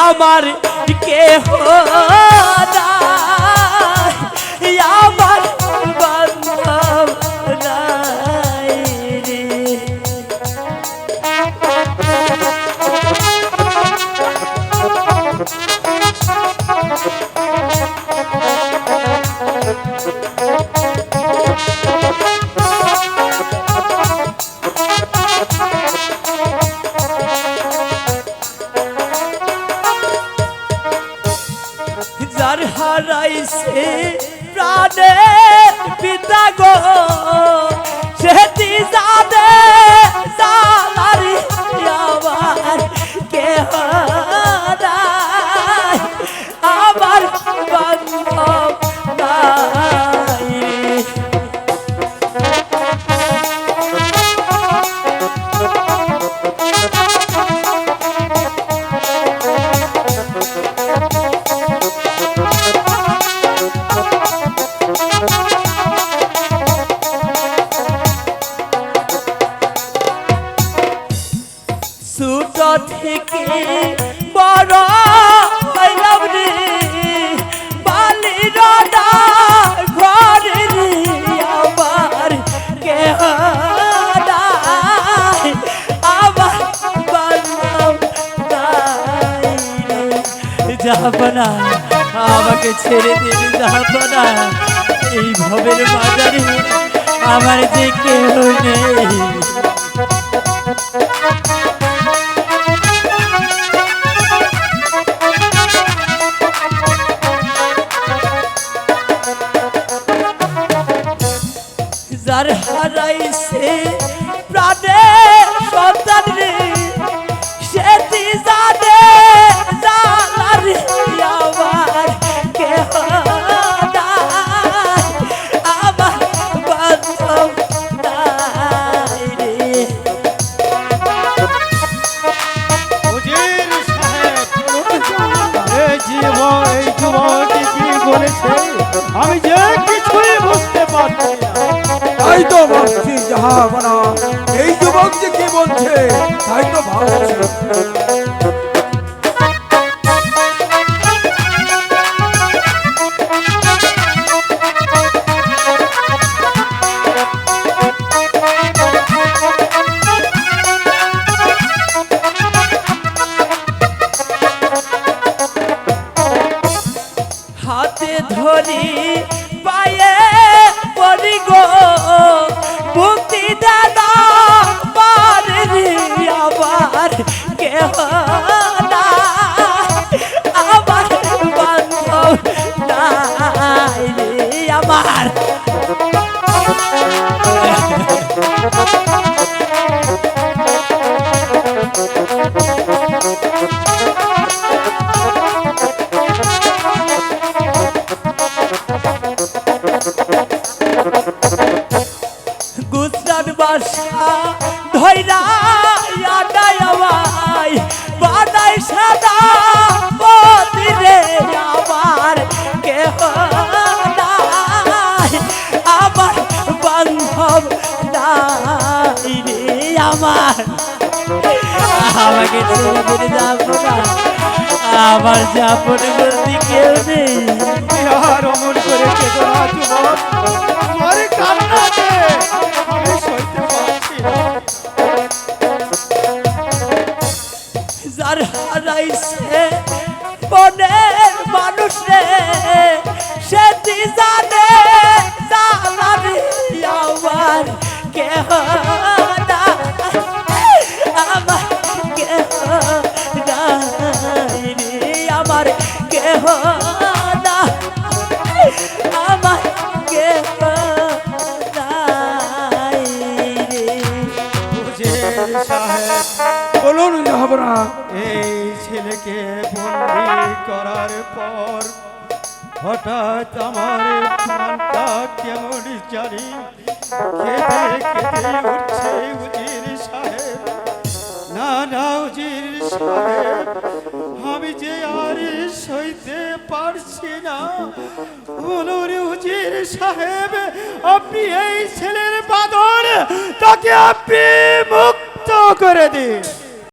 আমার কেহ নাই, আমার বান্ধব নাই রে। যার হারাইছে প্রাণে পিতা গো সেটি জানে জানারি আমার কেহ নাই, আমার বান্ধব নাই রে। ছোট থেকে বড় হইলাম রে বালির ঘরে রে, আমার কেহ নাই, আমার বান্ধব নাই রে। যাবনা আমাকে ছেড়ে দিন, যাবনা এই ভবের বাজারে আমার যে কেউ নেই। যার হারাইছে প্রাণে সন্তান রে সেটি জানে জানারি আমার কেহ নাই, আমার বান্ধব নাই রে। এই যুবকটি কি বলেছে আমি যে কিছুই বুঝতে পারছি না। তাই তো ভাবছি জাহাপনা, এই যুবক যে কি বলছে তাই তো ভাবছি। হাতে ধরি পায়ে পড়ি গো মুক্তি দাদা পারে রে, আমার কেহ নাই, আমার বান্ধব নাই রে, আমার গুজরাট বাসা ধৈরা আদায় বাদাই সাদা পতি রে, আমার কেহ নাই, আমার বান্ধব নাই রে, আমার আমাকে ছেড়ে দিতে যাবো না, আমার যাপন বলতে কেউ নেই। আর অমর করে কেঁদো না যুবক, তোমার কান্নাতে আমি সইতে পারছি না। যার হারাইছে মনের মানুষ রে সেটি জানে জানারি আমার কেহ নাই, আমার কেহ নাই রে, আমার কেহ নাই, আমার কেহ নাই রে। হুজুর সাহেব, বলুন জাহাপনা। এই ছেলেকে বন্দি করার পর হঠাৎ আমার প্রাণটা কেমন জানি কেঁদে কেঁদে উঠছে উজির সাহেব। না না উজির সাহেব, আমি যে আর সইতে পারছি না। বলুন উজির সাহেব, আপনি এই ছেলের বাঁধন তাকে আপনি মুক্ত করে দিন।